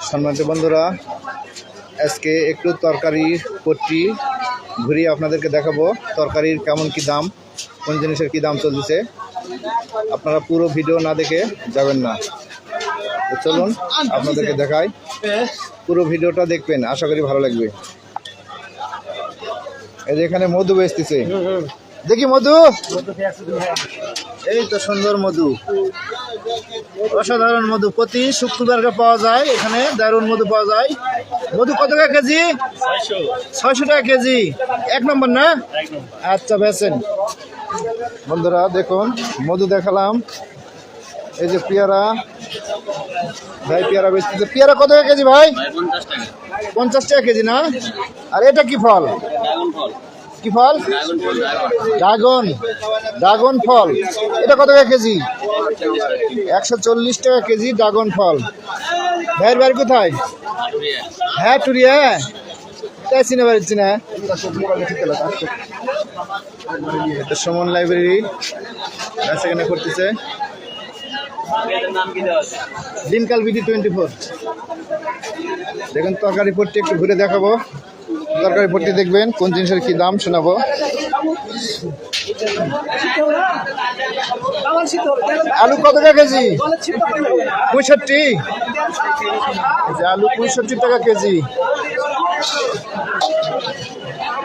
সম্মানিত বন্ধুরা, আজকে একটু তরকারির পট্টি ঘুরিয়ে আপনাদেরকে দেখাবো তরকারির কেমন কি দাম, কোন জিনিসের কি দাম চলতেছে। আপনারা পুরো ভিডিও না দেখে যাবেন না। তো চলুন আপনাদেরকে দেখাই, পুরো ভিডিওটা দেখবেন, আশা করি ভালো লাগবে। এই যে এখানে মধু বেচতেছে, দেখি মধু, এই তো সুন্দর মধু, অসাধারণ মধু, প্রতি শুক্রবারকে পাওয়া যায় এখানে দারুণ মধু পাওয়া যায়। মধু কত টাকা কেজি? 600 টাকা কেজি। এক নম্বর না? আচ্ছা বেছেন। বন্ধুরা দেখুন, মধু দেখালাম। এই যে পেয়ারা, ভাই পেয়ারা বেচতেছে। পেয়ারা কত টাকা কেজি ভাই? 50 টাকা কেজি না? আর এটা কি ফল? কি ফল? ড্রাগন ফল। এটা কত টাকা কেজি? 140 টাকা কেজি ড্রাগন ফল। ভাইয়ের বাড়ি কোথায়? হ্যাঁ টুরিয়া, তাই চিনে পারছি না। এটা সুমন লাইব্রেরি সেখানে করতেছে। দিনকাল বিডি 24। দেখুন তরকারি পট্টি একটু ঘুরে দেখাবো। তরকারি পট্টি দেখবেন, কোন জিনিসের কি দাম শোনাবো। আলু কত টাকা কেজি? 65। আলু 65 টাকা কেজি।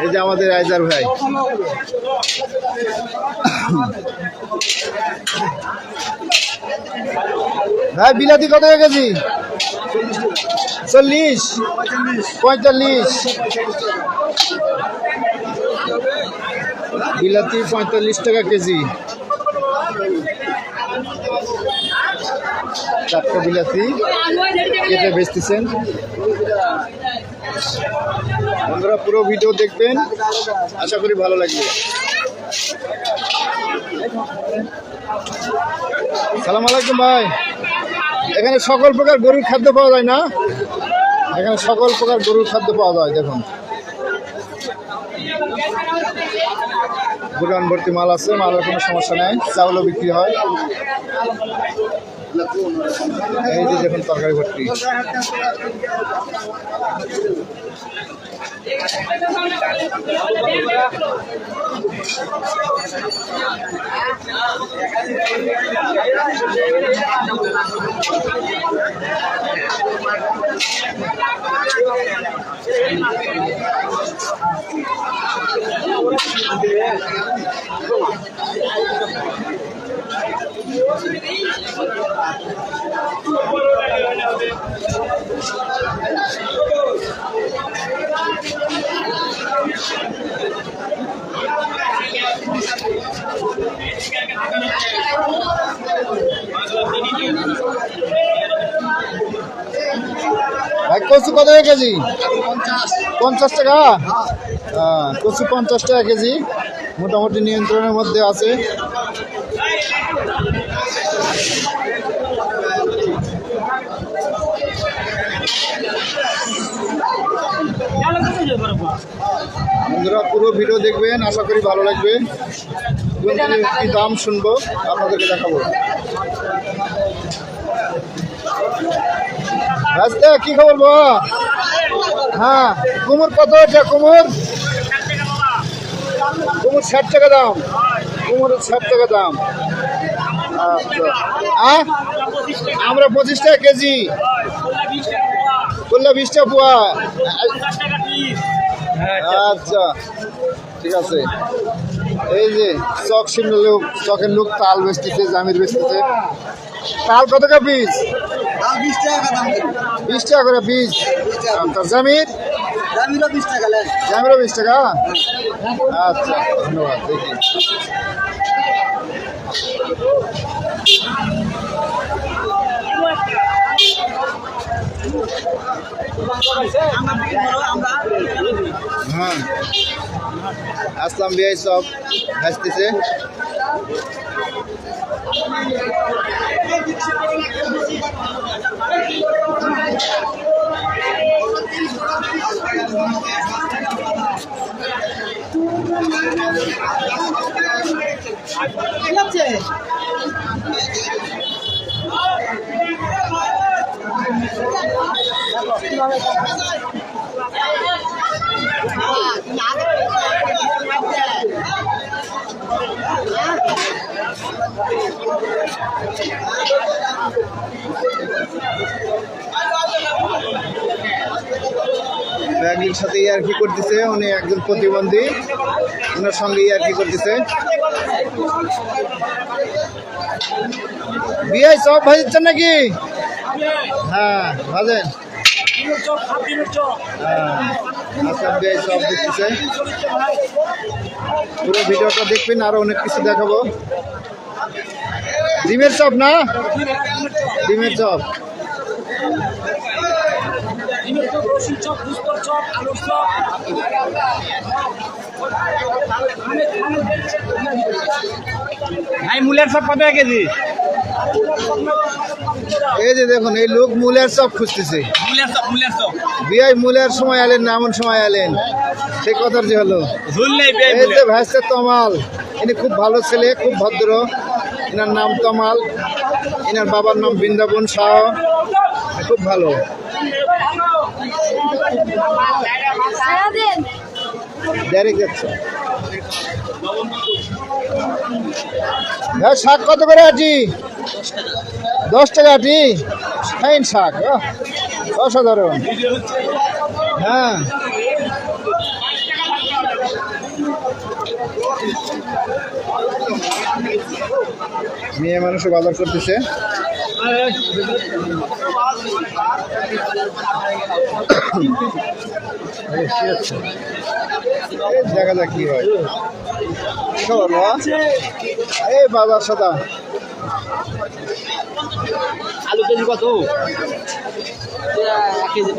এই যে আমাদের আইজার ভাই। ভাই বিলাতি কত টাকা কেজি? 40, 45। বিলাতি 45 টাকা কেজি। 4টা বিলাতি কেটে বেচতেছেন। বন্ধুরা পুরো ভিডিও দেখবেন, আশা করি ভালো লাগবে। সালাম আলাইকুম ভাই। এখানে সকল প্রকার গরুর খাদ্য পাওয়া যায় না? এখানে সকল প্রকার গরুর খাদ্য পাওয়া যায়। দেখুন দোকান ভর্তি মাল আছে, মালের কোনো সমস্যা নেই, চাউলও বিক্রি হয়। এই যে দেখুন তরকারি ভর্তি। ভাই কচু কত টাকা কেজি? 50 টাকা। হ্যাঁ কচু 50 টাকা কেজি, মোটামুটি নিয়ন্ত্রণের মধ্যে আছে। বন্ধুরা পুরো ভিডিও দেখবেন, আশা করি ভালো লাগবে। কি দাম শুনবো আপনাদেরকে দেখাবো। রাস্তা কি খবর বাবা? হ্যাঁ কুমুর কত আছে? কুমুর 60 টাকা দাম। কুমুরের 60 টাকা দাম। আচ্ছা আমরা 25 টাকা কেজি, করলে 20 টাকা পোয়া। আচ্ছা ঠিক আছে। এই যে চকের লোক তাল বেচতেছে, জামির বেচতেছে। তাল কত টাকা পিস? 20 টাকা করে পিস। জামির? জামিরও 20 টাকা। জামিরও 20 টাকা। আচ্ছা ধন্যবাদ। দেখি হ্যাঁ আসলাম বিআই সব আসতেছে। ব্যাগের সাথে ইয়ার্কি করতেছে, উনি একজন প্রতিবন্ধী, ওনার সঙ্গে ইয়ার্কি করতেছে। বিআই সব ভাজছেন নাকি? হ্যাঁ ভাজেন। আচ্ছা বিআই সব দেখতেছে। পুরো ভিডিওটা দেখবেন, আরো অনেক কিছু দেখাবো। ডিমের চপ না? ডিমের চপ। ভাই মূলের সব কত কেজি? এই যে দেখুন, এই লোক মূলের চপ খুঁজতেছে। মূলের চপ বিআই মূলের সময় এলেন না, এমন সময় এলেন, সেই কথার যে হলো। ঝুল নেই এই যে ভাইসে তমাল, ইনি খুব ভালো ছেলে, খুব ভদ্র। এনার নাম তমাল, এনার বাবার নাম বৃন্দাবন শাহ, খুব ভালো। ডাইরেক্ট যাচ্ছে। শাক কত করে আটি? 10 টাকা আটি। ফাইন শাক, অসাধারণ। হ্যাঁ মেয়ে মানুষও বাজার করতেছে। দেখা যাক কি হয়। এই বাজার সাদা আলু কেজি কত? কেজি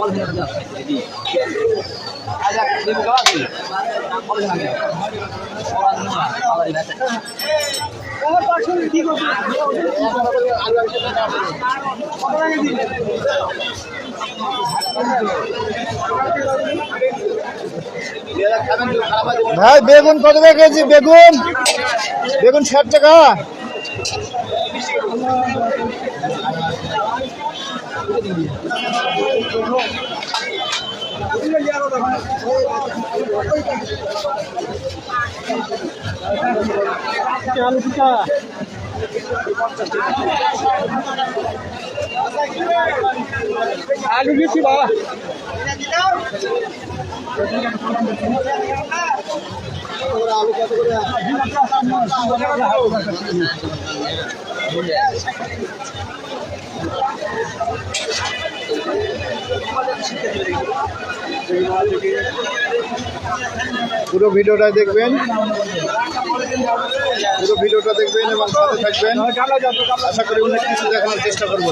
ভাই বেগুন কত টাকা কেজি? বেগুন 60 টাকা। আলু বেশি বাবা। পুরো ভিডিওটা দেখবেন, পুরো ভিডিওটা দেখবেন এবং সাথে থাকবেন। আশা করি অনেক কিছু দেখানোর চেষ্টা করব।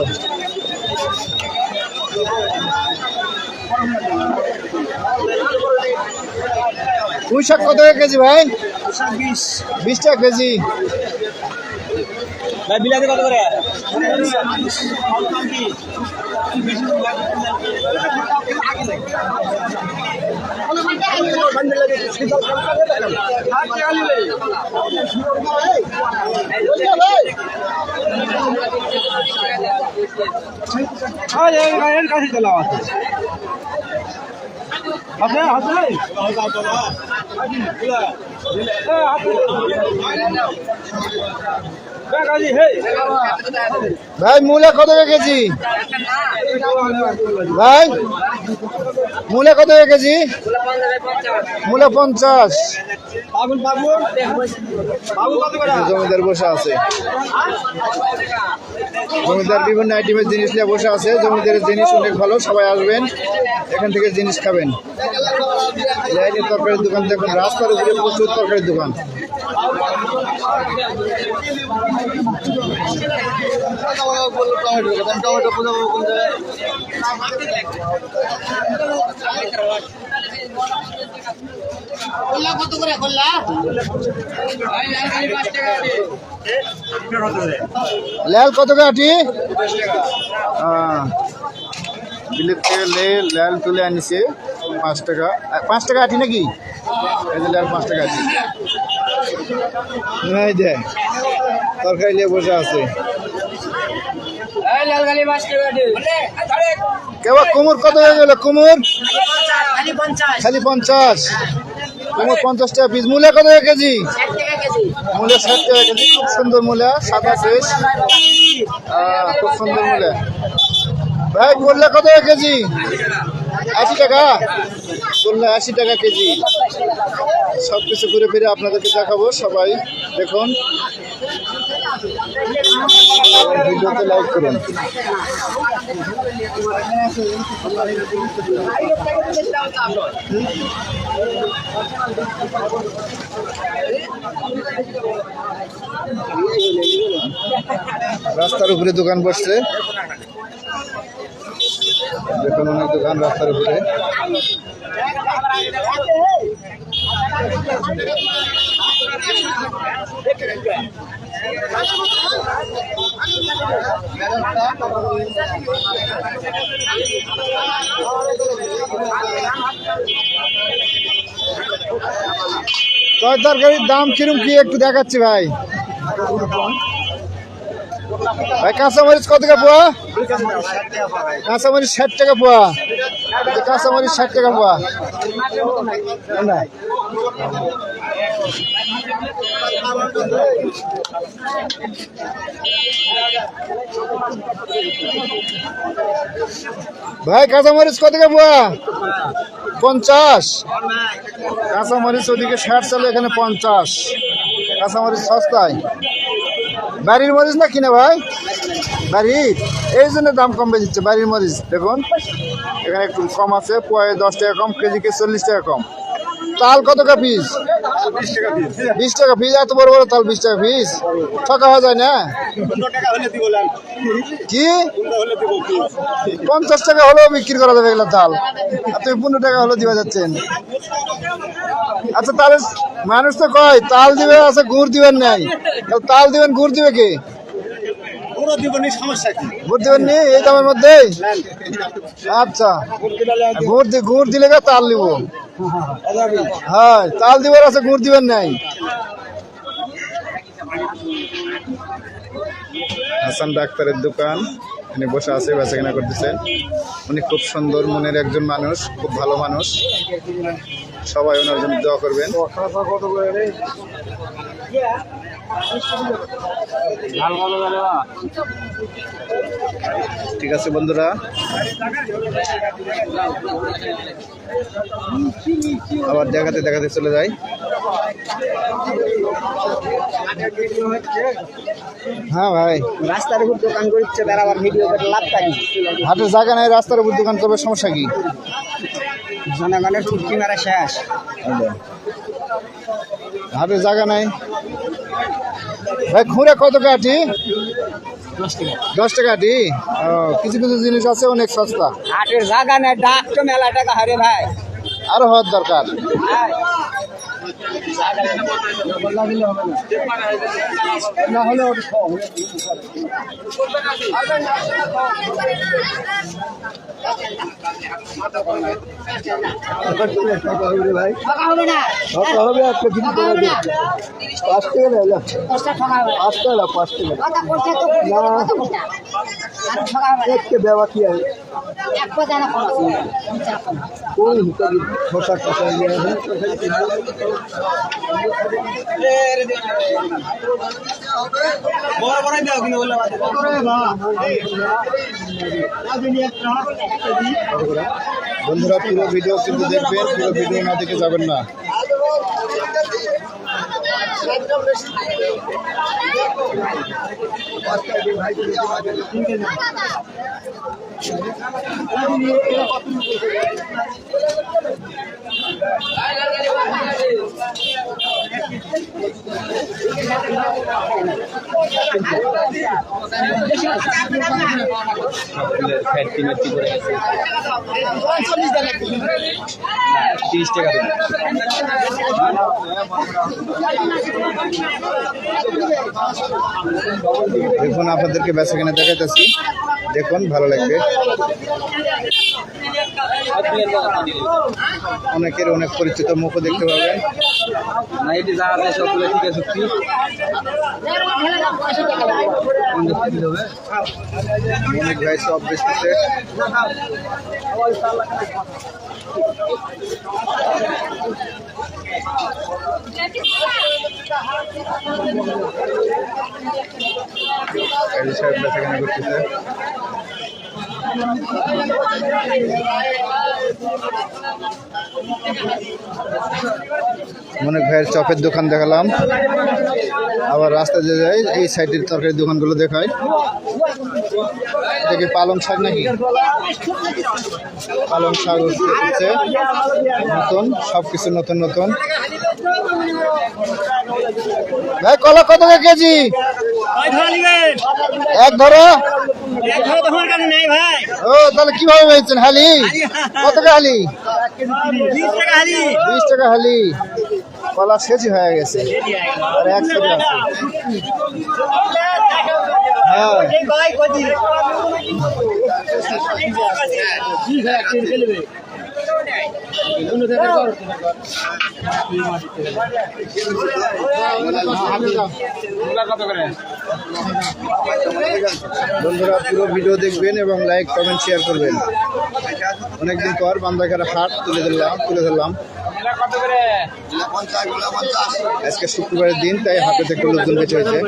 পুঁই শাক কত টাকা কেজি ভাই? 20 টাকা কেজি। ভাই বিলাতি কত করে? কাছে চলা ভাই মূলা কত টাকা কেজি? ভাই মূলা কত টাকা কেজি? মূলা 50। জমিদার বসে আছে, জমিদার বিভিন্ন আইটেমের জিনিস নিয়ে বসে আছে। জমিদারের জিনিস অনেক ভালো, সবাই আসবেন, এখান থেকে জিনিস খাবেন। তরকারির দোকান দেখুন, রাস্তার উপরে প্রচুর তরকারির দোকান। লাল কত কাঠি? বিলেত থেকে লাল তুলে আনিছে 5 টাকা। 5 টাকা আঠি নাকি? এই যে লাল 5 টাকা আঠি। তরকারি নিয়ে বসে আছে। কেবা কুমুর কত হয়ে গেল? কুমুর খালি 50। কুমুর 50 টাকা পিস। মূলা কত কেজি? মূলা 60 টাকা কেজি। খুব সুন্দর মূলা, সাদা ফ্রেশ, খুব সুন্দর মূলা। ভাই করলা কত কেজি? 80 টাকা। করলা 80 টাকা কেজি। সব কিছু ঘুরে ফিরে আপনাদেরকে দেখাবো। সবাই দেখুন, ভিডিওতে লাইক করুন। রাস্তার উপরে দোকান বসছে, দেখুন অনেক দোকান রাস্তার উপরে। তরকারির দাম কিরম কি একটু দেখাচ্ছি ভাই। ভাই কাঁচামরিচ কত টাকা পোয়া? কাঁচামরিচ 60 টাকা পোয়া। কাঁচামরিচ 60 টাকা পোয়া। ভাই কাঁচামরিচ কত টাকা পোয়া? 50। কাঁচামরিচ ওদিকে 60 চলে, এখানে 50। কাঁচামরিচ সস্তায়। বাড়ির মরিচ না কিনে ভাই? বাড়ির, এই জন্য দাম কম বেশি। বাড়ির মরিচ দেখুন এখানে একটু কম আছে, পোয়ায় 10 টাকা কম, কেজিকে 40 টাকা কম। তাল কত টাকা পিস? 20 টাকা পিস। এত বড় বড় তাল 20 টাকা পিস, ঠকা হয়ে যায় না? কি 50 টাকা হলেও বিক্রি করা যাবে এগুলো তাল, আর তুমি 15 টাকা হলেও দিবা যাচ্ছেন। আচ্ছা তাহলে মানুষ তো কয় তাল দিবে, আছে গুড় দিবেন নাই, তাল দিবেন গুড় দিবে কি? গুড় দিবেন নি এই দামের মধ্যে? আচ্ছা গুড় দিলে তাল নিব। হ্যাঁ তাল দিবার আছে, গুড় দিবেন নাই। হাসান ডাক্তারের দোকান, উনি বসে আছে, বেচাকেনা করতেছেন। উনি খুব সুন্দর মনের একজন মানুষ, খুব ভালো মানুষ। সবাই ওনার জন্য দোয়া করবেন। ঠিক আছে বন্ধুরা, আবার দেখাতে দেখাতে চলে যাই। হ্যাঁ ভাই, রাস্তার উপর দোকান করছে, তার আবার ভিডিও করে লাভ থাকি। হাটের জায়গা নাই, রাস্তার উপর দোকান করবে, সমস্যা কি? জনগণের চুক্তি মারা শেষ। হাটের জায়গা নাই ভাই। ঘুরে কত কাটি? 10 টাকা আটি। কিছু কিছু জিনিস আছে অনেক সস্তা। হাটের জায়গা নেই, ডাক তো মেলা টাকা হারে ভাই, আরো হওয়ার দরকার। না হলে ভাই হবে একটা কিছু দেওয়া কি আছে কোন পোশাক বন্ধুরা পুরো ভিডিও কিন্তু দেখবেন, পুরো ভিডিও না দেখে যাবেন না। দেখুন আপনাদেরকে বেচাকেনা দেখাইতেছি, দেখুন ভালো লাগবে। অনেকের অনেক পরিচিত মুখ দেখতে পাবেন। ঠিক আছে কি অনেক ভাই সব বেচতেছে বেচাকেনা করতেছে অনেক ভাইয়ের চপের দোকান দেখালাম আবার রাস্তা যে যায় এই সাইডের তরকারির দোকানগুলো দেখায় এটা কি পালং শাক নাকি পালং শাক হচ্ছে নতুন সবকিছু নতুন নতুন ভাই কলা কত করে কেজি এক ধরো ও তাহলে কিভাবে বেচছেন হালি কত টাকা হালি 20 টাকা হালি কলা শেষই হয়ে গেছে আর এক সাইডে আছে হ্যাঁ বন্ধুরা পুরো ভিডিও দেখবেন এবং লাইক কমেন্ট শেয়ার করবেন অনেকদিন পর বান্দাঘাটা হাট তুলে ধরলাম আজকে শুক্রবারের দিন তাই হাটে একটু লোকজন বেঁচে হয়েছে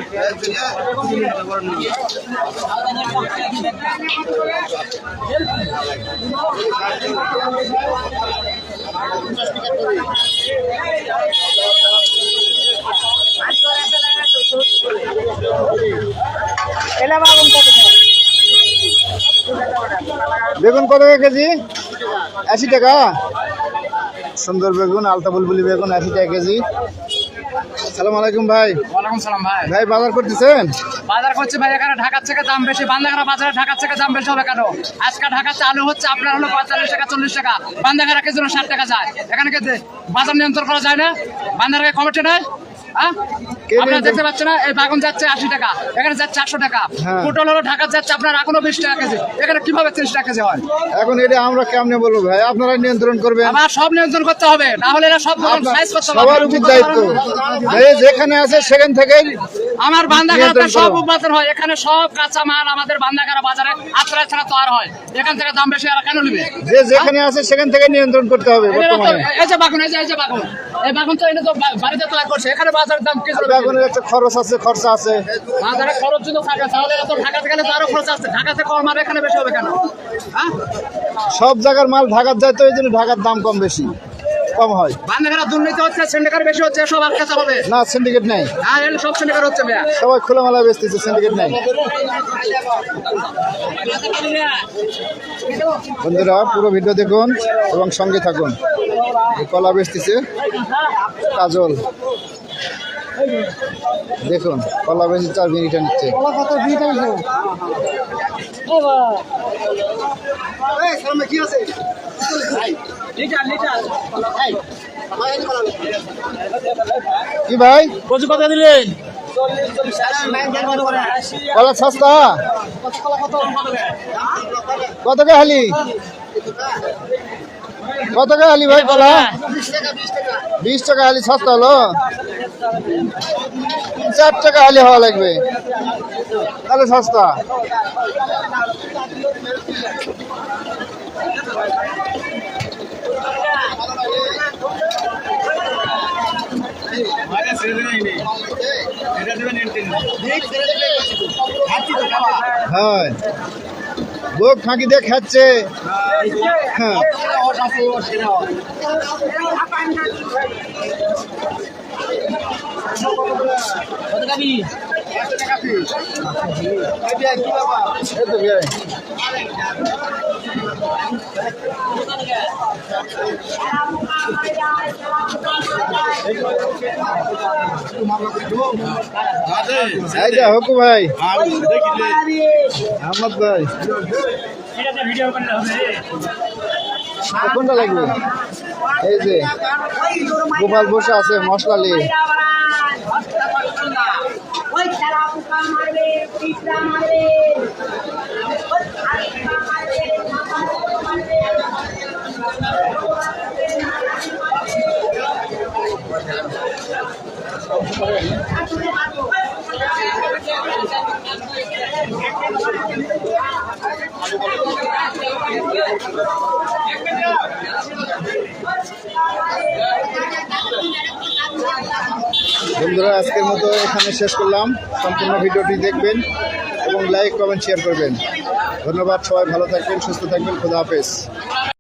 বেগুন কত টাকা কেজি 80 টাকা সুন্দর বেগুন আলতা বুলবুলি বেগুন 80 টাকা কেজি আসসালামু আলাইকুম ভাই ওয়ালাইকুম সালাম ভাই ভাই বাজার করতেছেন বাজার করছে ভাই এখানে ঢাকার থেকে দাম বেশি বান্দাঘাটা বাজারে ঢাকার থেকে দাম বেশি হবে কেন আজকে ঢাকাতে আলু হচ্ছে আপনার হলো 45 টাকা 40 টাকা বান্দাঘাটা কেজি 60 টাকা যায় এখানে কি বাজার নিয়ন্ত্রণ করা যায় না বান্দাঘাটা কমিটি নাই হ্যাঁ আপনারা দেখতে পাচ্ছেন না এই বাগুন যাচ্ছে 80 টাকা এখানে যাচ্ছে 400 টাকা পটল হলো ঢাকা যাচ্ছে আপনার এখনো 20 টাকা কেজি এখানে কিভাবে 30 টাকা কেজি হয় এখন এটা আমরা কেমনে বলবো ভাই আপনারা নিয়ন্ত্রণ করবেন আবার সব নিয়ন্ত্রণ করতে হবে না হলে এরা সব দোকান সাইজ করতে হবে সবার উচিত দায়িত্ব ভাই যেখানে আছে সেখান থেকেই আমার বান্দাঘাটাতে সব উৎপাদন হয় এখানে সব কাঁচা মাল আমাদের বান্দাঘাটা বাজারে আত্রা ছাড়া তৈরি হয় এখান থেকে দাম বেশি আর কেন নেবে যে যেখানে আছে সেখান থেকে নিয়ন্ত্রণ করতে হবে বর্তমানে এই যে বাগুন এই যে বাগুন এই বাগুন তো এনে তো বাড়িতে তৈরি করছে এখানে বাজারের দাম কি করে বেগুনের একটা খরচা আছে বাজারে খরচ যদি থাকে তাহলে তো ঢাকাতে গেলে তো আরো খরচ আছে ঢাকাতে কম আর এখানে বেশি হবে কেন হ্যাঁ সব জায়গার মাল ঢাকার যায় তো এই জন্য ঢাকার দাম কম হয় বান্দাঘাটা দুর্নীতি হচ্ছে সিন্ডিকেট বেশি হচ্ছে সব আর কাছে হবে না সিন্ডিকেট নাই আর এর সব সিন্ডিকেট হচ্ছে ভাইয়া সবাই খোলামেলা বেচতেছে সিন্ডিকেট নাই বন্ধুরা পুরো ভিডিও দেখুন এবং সঙ্গে থাকুন কলা বেচতেছে কাজল দেখুন কলা বেচে 4 মিনিটে নিচ্ছে কি ভাই কত কথা দিলেন কলা সস্তা কত কে হালি ভাই কলা 20 টাকা হালি সস্তা হলো 4 টাকা হালি হওয়া লাগবে তাহলে সস্তা হ্যাঁ লোক ফাঁকি দিয়ে খাচ্ছে হ্যাঁ হকু ভাই আহমদ ভাই কোনটা লাগবে এই যে গোপাল বসে আছে মশলা নিয়ে বন্ধুরা আজকের মতো এখানে শেষ করলাম। সম্পূর্ণ ভিডিওটি দেখবেন এবং লাইক কমেন্ট শেয়ার করবেন। ধন্যবাদ, সবাই ভালো থাকবেন, সুস্থ থাকবেন, খোদা হাফেজ।